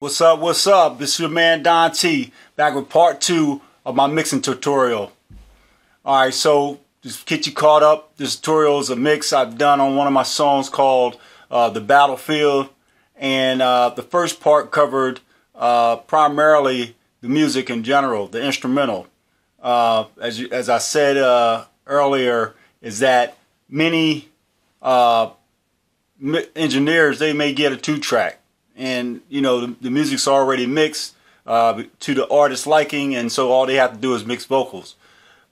What's up? What's up? This is your man Don T, back with part 2 of my mixing tutorial. Alright, so just get you caught up. This tutorial is a mix I've done on one of my songs called The Battlefield. And the first part covered primarily the music in general, the instrumental. As I said earlier, is that many engineers, they may get a 2-track. And you know the music's already mixed to the artist's liking, and so all they have to do is mix vocals.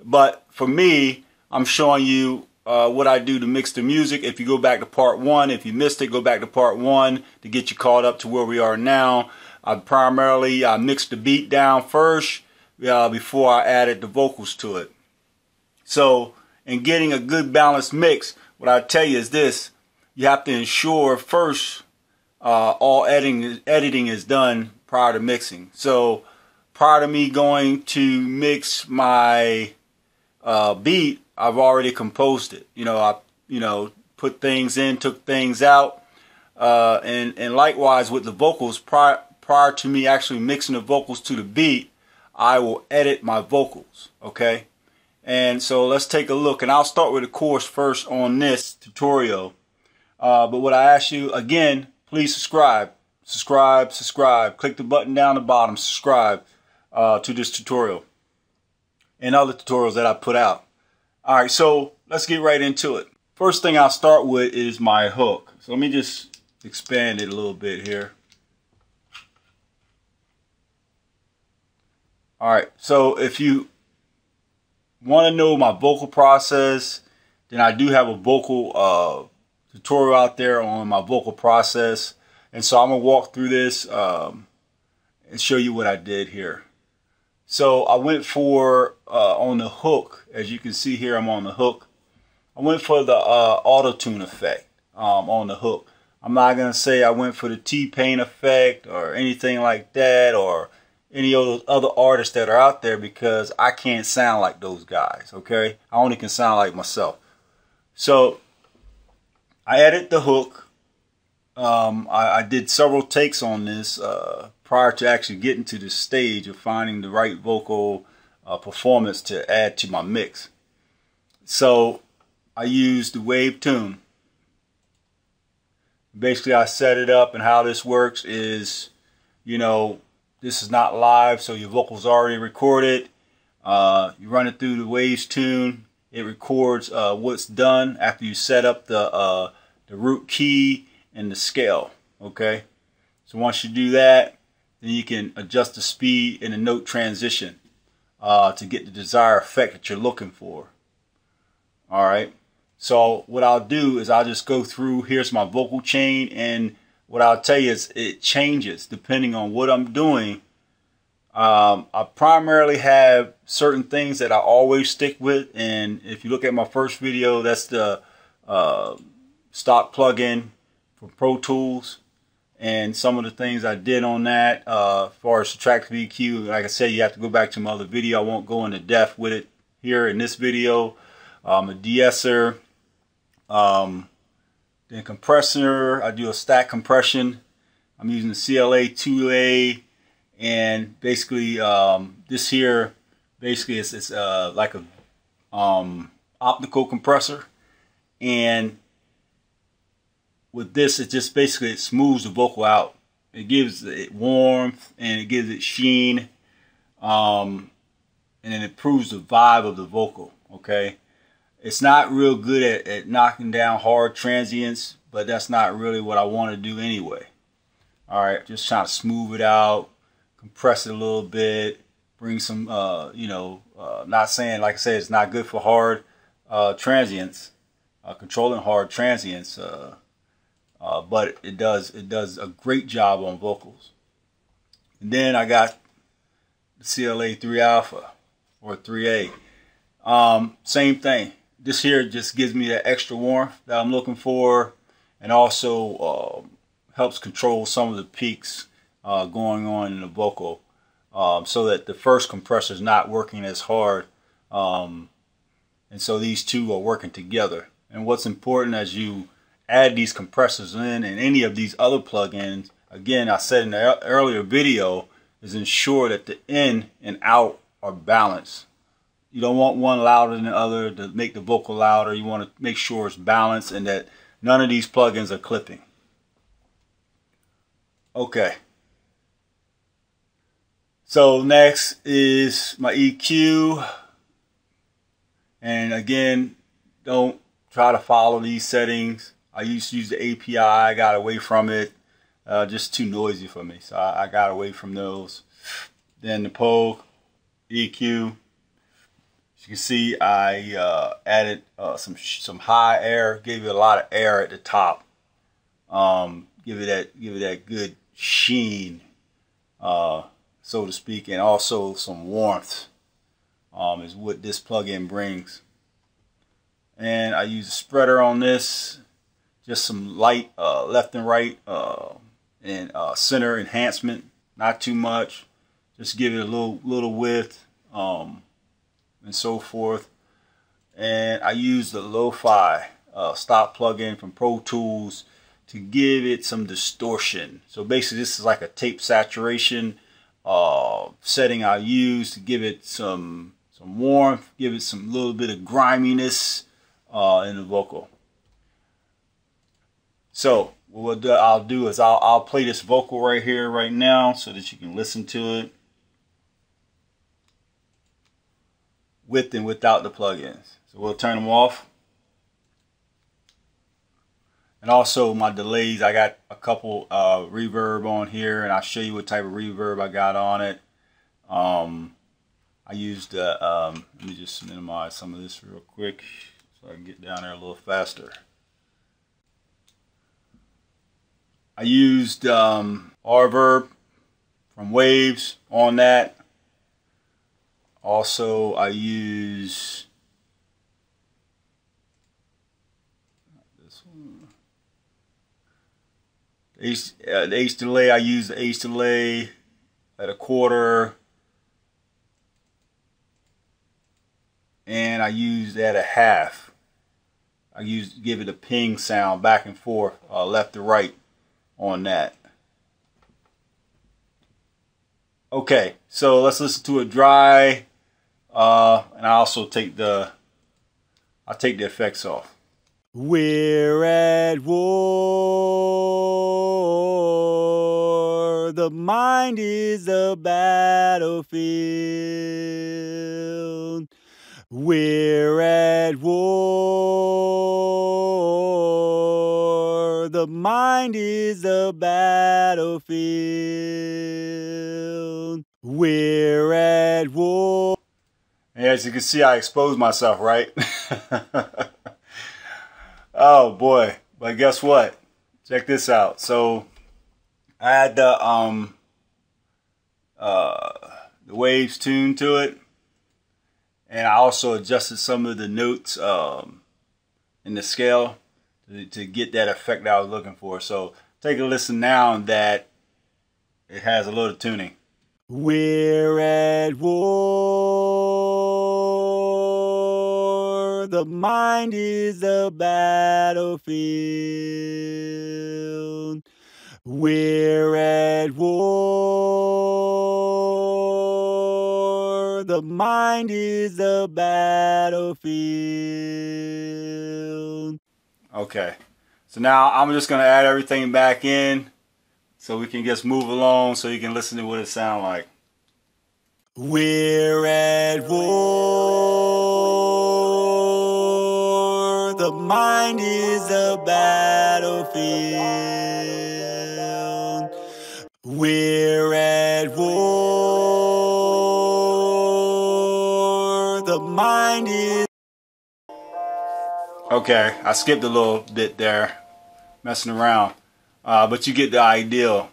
But for me, I'm showing you what I do to mix the music. If you go back to part 1, if you missed it, go back to part 1 to get you caught up to where we are now. I primarily mixed the beat down first before I added the vocals to it. So in getting a good balanced mix, what I tell you is this: you have to ensure first all editing is done prior to mixing. So prior to me going to mix my beat, I've already composed it. I put things in, took things out, and likewise with the vocals. Prior to me actually mixing the vocals to the beat, I will edit my vocals. Okay, and so let's take a look, and I'll start with the chorus first on this tutorial. But what I ask you again, please subscribe. Click the button down the bottom, subscribe to this tutorial and other tutorials that I put out. Alright, so let's get right into it. First thing I'll start with is my hook. So let me just expand it a little bit here. Alright, so if you want to know my vocal process, then I do have a vocal tutorial out there on my vocal process, and so I'm gonna walk through this and show you what I did here. So I went for on the hook, as you can see here, I'm on the hook. I went for the auto-tune effect on the hook. I'm not gonna say I went for the T-Pain effect or anything like that, or any of those other artists that are out there, because I can't sound like those guys. Okay, I only can sound like myself. So I added the hook. I did several takes on this prior to actually getting to the stage of finding the right vocal performance to add to my mix. So I used the wave tune. Basically, I set it up, and how this works is, this is not live, so your vocals already recorded. You run it through the waves tune. It records what's done after you set up the root key and the scale. Okay, so once you do that, then you can adjust the speed and the note transition to get the desired effect that you're looking for. Alright, so what I'll do is I'll just go through. Here's my vocal chain, and what I'll tell you is it changes depending on what I'm doing. I primarily have certain things that I always stick with, and if you look at my first video, that's the stock plugin for Pro Tools, and some of the things I did on that as far as Subtractive EQ. Like I said, you have to go back to my other video. I won't go into depth with it here in this video. A de-esser, then compressor. I do a stack compression. I'm using the CLA 2A, and basically this here basically it's like a optical compressor, and with this, it just basically it smooths the vocal out. It gives it warmth, and it gives it sheen, and it improves the vibe of the vocal. Okay, it's not real good at knocking down hard transients, but that's not really what I want to do anyway. All right, just trying to smooth it out, compress it a little bit, bring some, not saying, like I said, it's not good for hard transients, controlling hard transients. But it does a great job on vocals. And then I got the CLA 3 Alpha or 3A. Same thing. This here just gives me that extra warmth that I'm looking for, and also helps control some of the peaks going on in the vocal, so that the first compressor is not working as hard, and so these two are working together. And what's important as you add these compressors in and any of these other plugins, again, I said in the earlier video, is ensure that the in and out are balanced. You don't want one louder than the other to make the vocal louder. You want to make sure it's balanced and that none of these plugins are clipping. Okay. So next is my EQ. And again, don't try to follow these settings. I used to use the API. I got away from it. Just too noisy for me. So I got away from those. Then the Pogue EQ. As you can see, I added some high air, gave it a lot of air at the top. Give it that good sheen, so to speak, and also some warmth is what this plugin brings. And I use a spreader on this, just some light left and right and center enhancement, not too much. Just give it a little width. And so forth. And I use the Lo-Fi stop plugin from Pro Tools to give it some distortion. So basically this is like a tape saturation setting I use to give it some warmth, give it some little bit of griminess in the vocal. So what I'll do is I'll play this vocal right here right now so that you can listen to it with and without the plugins. So we'll turn them off. And also my delays, I got a couple reverb on here, and I'll show you what type of reverb I got on it. I used let me just minimize some of this real quick so I can get down there a little faster. I used Reverb from Waves on that. Also, I use this one. The H delay. I use the H delay at 1/4, and I use that at 1/2. I give it a ping sound back and forth, left to right on that. Okay, so let's listen to it dry. And I also take the effects off. We're at war. The mind is a battlefield. We're at war. The mind is a battlefield. We're at war. And as you can see, I exposed myself, right? Oh boy. But guess what? Check this out. So I had the Waves tuned to it, and I also adjusted some of the notes in the scale to get that effect that I was looking for. So take a listen now that it has a little tuning. We're at war. The mind is a battlefield. We're at war. The mind is a battlefield. Okay, so now I'm just going to add everything back in so we can just move along so you can listen to what it sounds like. We're at war. The mind is a battlefield. We're at war. The mind is... Okay, I skipped a little bit there, messing around. But you get the idea.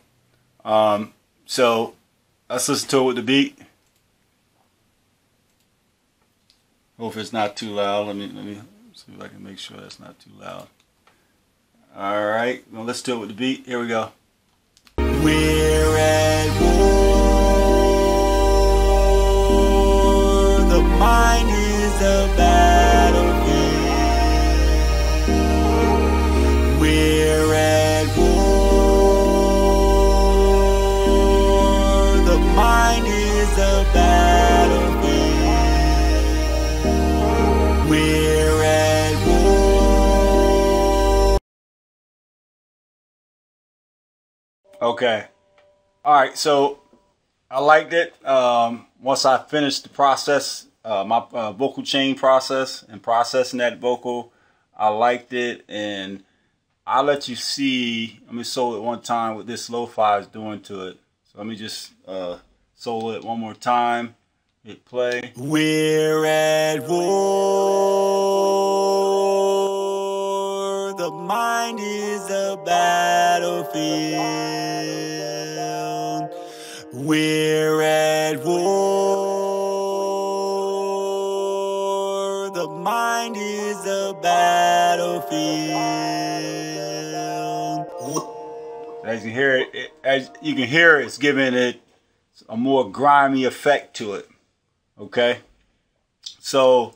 So let's listen to it with the beat. Hope it's not too loud. Let me see if I can make sure that's not too loud. All right, well, let's do it with the beat. Here we go. We're at war. The mind is a battlefield. We're at war. Okay. All right. So I liked it. Once I finished the process, my vocal chain process and processing that vocal, I liked it, and I'll let you see. Let me solo it one time what this lo-fi is doing to it. So let me just solo it one more time. Hit play. We're at war. The mind is a battlefield. We're at war. The mind is a battlefield. As you hear it, it's giving it a more grimy effect to it. Okay, so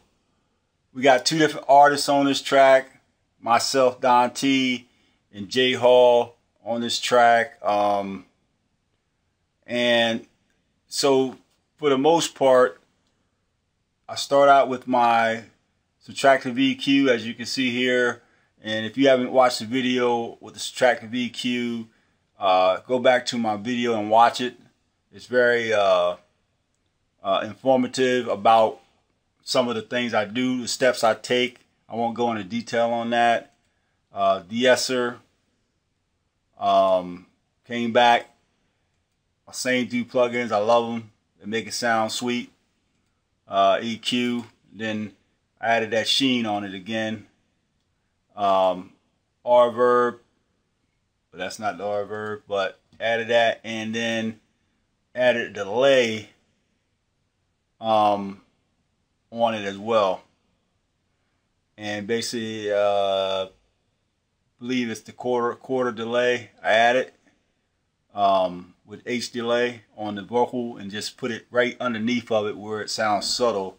we got two different artists on this track. Myself, Don T, and Jay Hall on this track. And so for the most part, I start out with my subtractive EQ, as you can see here. And if you haven't watched the video with the subtractive EQ, go back to my video and watch it. It's very informative about some of the things I do, the steps I take. I won't go into detail on that. De-esser came back. My same two plugins, I love them. They make it sound sweet. EQ, then I added that sheen on it again. Reverb, but that's not the reverb, but added that, and then added delay on it as well. And basically believe it's the quarter delay I added with H delay on the vocal, and just put it right underneath of it where it sounds subtle.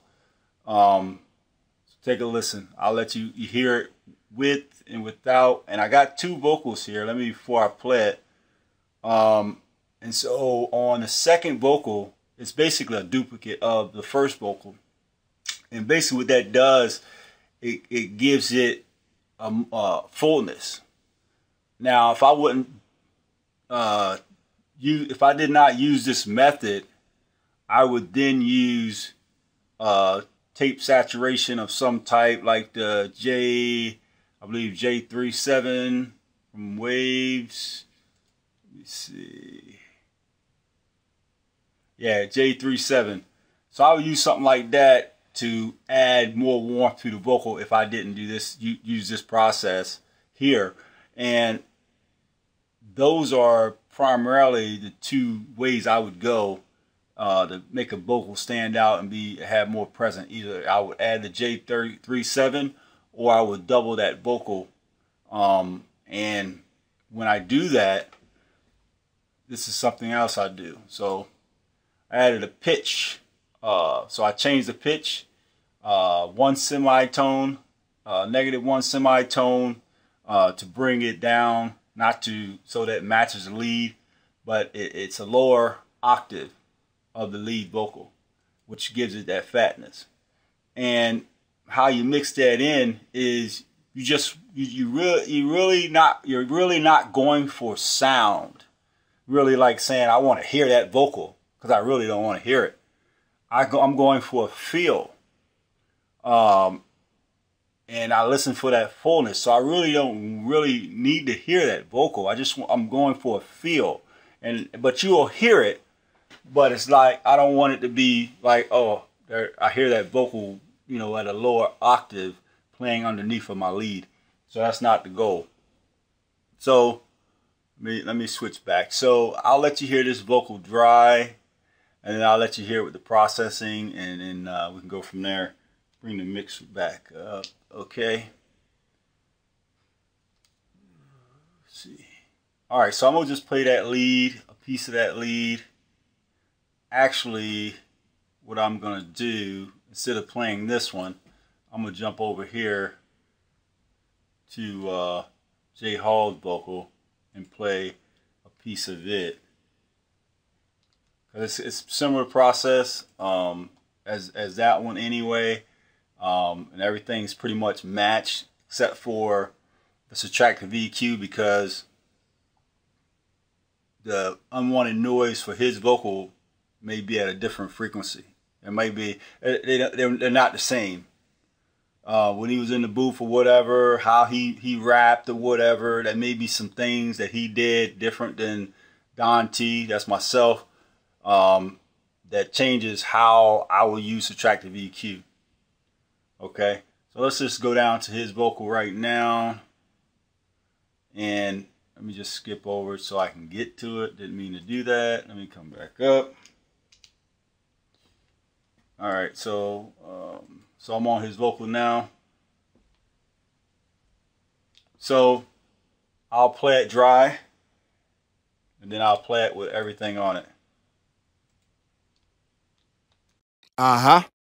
So take a listen. I'll let you hear it with and without. And I got two vocals here. Let me, before I play it. And so on the second vocal, it's basically a duplicate of the first vocal. And basically what that does, it gives it a fullness. Now, if I wouldn't if I did not use this method, I would then use tape saturation of some type, like the I believe J37 from Waves. Let me see. Yeah, J37. So I would use something like that to add more warmth to the vocal if I didn't do this, use this process here. And those are primarily the two ways I would go to make a vocal stand out and have more present. Either I would add the J37 or I would double that vocal. And when I do that, this is something else I do. So I added a pitch. So I changed the pitch, one semitone, -1 semitone, to bring it down, not so that it matches the lead, but it's a lower octave of the lead vocal, which gives it that fatness. And how you mix that in is you're really not going for sound, really like saying I want to hear that vocal, because I really don't want to hear it. I'm going for a feel, and I listen for that fullness. So I really don't need to hear that vocal. I'm going for a feel, but you will hear it. But it's like I don't want it to be like, oh, I hear that vocal, at a lower octave playing underneath of my lead. So that's not the goal. So let me switch back. So I'll let you hear this vocal dry, and then I'll let you hear it with the processing, and then we can go from there. Bring the mix back up. Okay. Let's see. All right, so I'm gonna just play that lead, a piece of that lead. Actually, what I'm gonna do, instead of playing this one, I'm gonna jump over here to Jay Hall's vocal and play a piece of it. It's a similar process as that one anyway, and everything's pretty much matched except for the subtractive EQ, because unwanted noise for his vocal may be at a different frequency. It might be, they're not the same. When he was in the booth or whatever, how he rapped or whatever, that may be some things that he did different than Don T, that's myself, that changes how I will use subtractive EQ. Okay, so let's just go down to his vocal right now. And let me just skip over it so I can get to it. Didn't mean to do that. Let me come back up. All right, so I'm on his vocal now. So I'll play it dry, and then I'll play it with everything on it.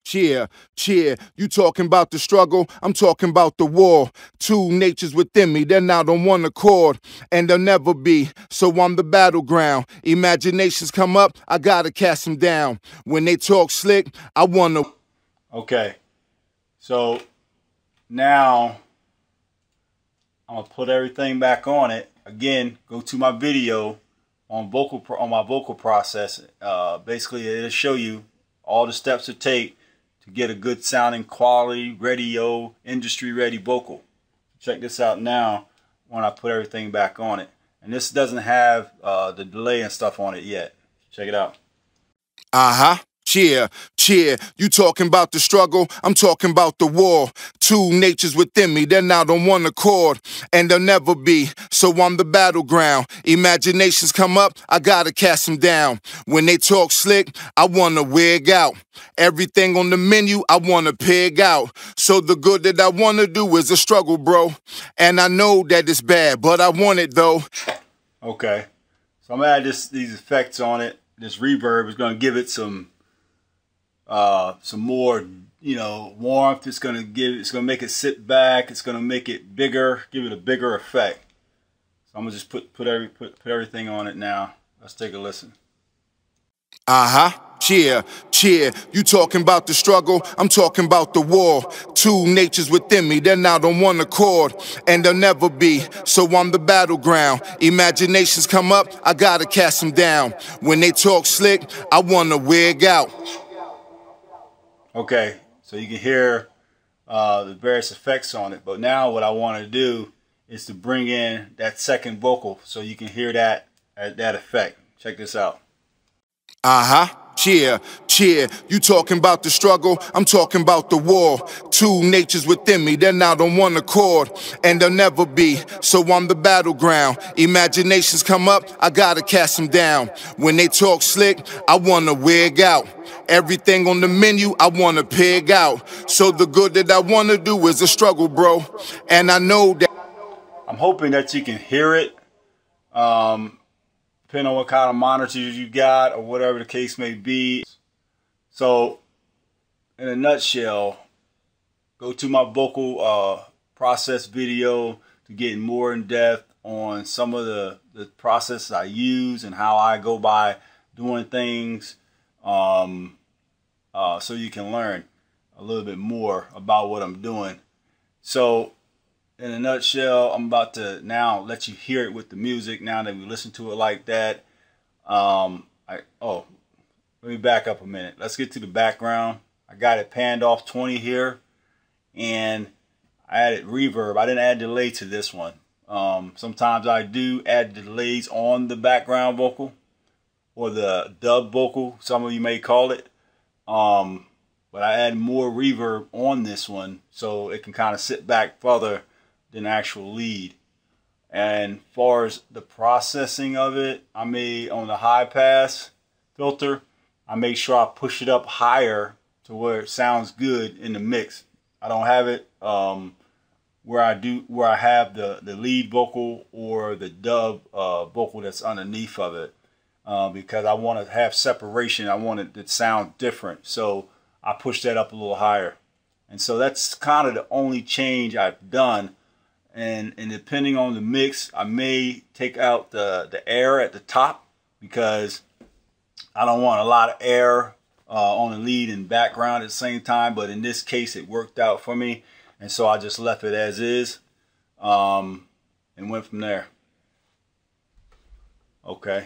Cheer, cheer, you talking about the struggle, I'm talking about the war. Two natures within me, they're not on one accord, and they'll never be, so I'm the battleground. Imaginations come up, I gotta cast them down. When they talk slick, I wanna... Okay, so now I'm gonna put everything back on it. Again, go to my video on my vocal process. Basically, it'll show you all the steps to take to get a good sounding, quality, radio, industry ready vocal. Check this out now when I put everything back on it. And this doesn't have the delay and stuff on it yet. Check it out. Cheer, cheer, you talking about the struggle, I'm talking about the war. Two natures within me, they're not on one accord, and they'll never be, so I'm the battleground. Imaginations come up, I gotta cast them down. When they talk slick, I wanna wig out. Everything on the menu, I wanna pig out. So the good that I wanna do is a struggle, bro. And I know that it's bad, but I want it though. Okay, so I'm gonna add these effects on it. This reverb is gonna give it some more, warmth. It's gonna make it sit back. It's gonna make it bigger, give it a bigger effect. So I'm gonna just put everything on it now. Let's take a listen. Cheer, cheer, you talking about the struggle, I'm talking about the war. Two natures within me, they're not on one accord, and they'll never be, so I'm the battleground. Imaginations come up, I gotta cast them down. When they talk slick, I wanna wig out. Okay, so you can hear the various effects on it, but now what I want to do is to bring in that second vocal so you can hear that effect. Check this out. Cheer, cheer, you talking about the struggle, I'm talking about the war. Two natures within me, they're not on one accord, and they'll never be, so I'm the battleground. Imaginations come up, I gotta cast them down. When they talk slick, I wanna wig out. Everything on the menu, I wanna pig out. So the good that I wanna do is a struggle, bro. And I know that... I'm hoping that you can hear it. Depending on what kind of monitors you got or whatever the case may be. So, in a nutshell, go to my vocal process video to get more in depth on some of the processes I use and how I go by doing things, so you can learn a little bit more about what I'm doing. So, in a nutshell, I'm about to now let you hear it with the music now that we listen to it like that. Let me back up a minute. Let's get to the background. I got it panned off 20 here, and I added reverb. I didn't add delay to this one. Sometimes I do add delays on the background vocal or the dub vocal, some of you may call it. But I add more reverb on this one so it can kind of sit back further than actual lead. And as far as the processing of it, I made on the high pass filter, I make sure I push it up higher to where it sounds good in the mix. I don't have it where I have the lead vocal or the dub vocal that's underneath of it, because I want to have separation. I want it to sound different, so I push that up a little higher. And so that's kind of the only change I've done. And depending on the mix, I may take out the air at the top because I don't want a lot of air on the lead and background at the same time. But in this case, it worked out for me, and so I just left it as is and went from there. Okay,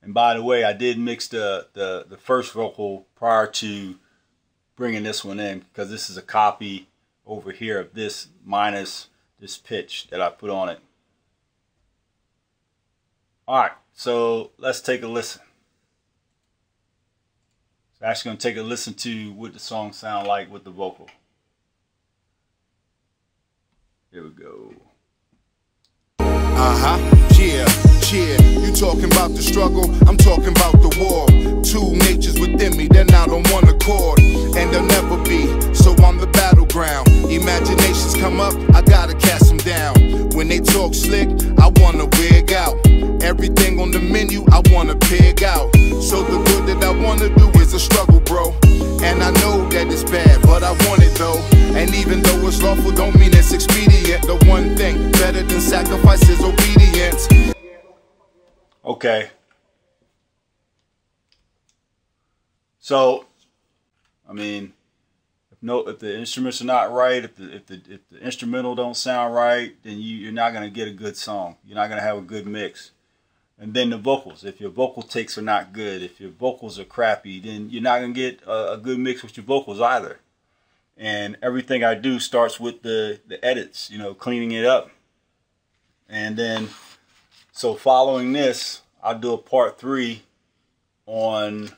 And by the way, I did mix the first vocal prior to bringing this one in, because this is a copy over here of this minus this pitch that I put on it. Alright, so let's take a listen. So I'm actually going to take a listen to what the song sound like with the vocal. Here we go. Yeah. You talking about the struggle, I'm talking about the war. Two natures within me, they're not on one accord, and they'll never be, so I'm the battleground. Imaginations come up, I gotta cast them down. When they talk slick, I wanna wig out. Everything on the menu, I wanna pig out. So the good that I wanna do is a struggle, bro. And I know that it's bad, but I want it though. And even though it's lawful, don't mean it's expedient. The one thing better than sacrifice is obedience. Okay. So, I mean, if the instruments are not right, if the instrumental don't sound right, then you're not gonna get a good song. You're not gonna have a good mix. And then the vocals. If your vocal takes are not good, if your vocals are crappy, then you're not gonna get a good mix with your vocals either. And everything I do starts with the edits, you know, cleaning it up. And then, so following this, I'll do a part 3 on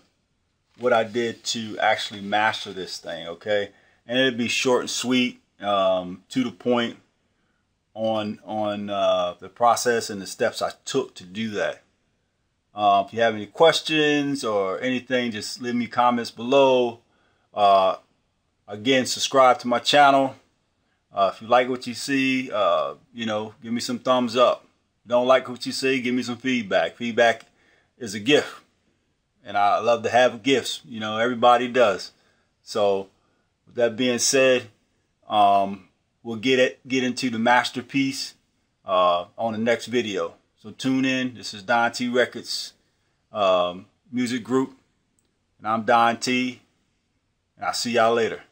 what I did to actually master this thing, okay? And it'll be short and sweet, to the point on the process and the steps I took to do that. If you have any questions or anything, just leave me comments below. Again, subscribe to my channel. If you like what you see, you know, give me some thumbs up. Don't like what you see, give me some feedback. Feedback is a gift, and I love to have gifts. You know, everybody does. So, with that being said, we'll get into the masterpiece on the next video. So tune in. This is Don T Records music group, and I'm Don T, and I'll see y'all later.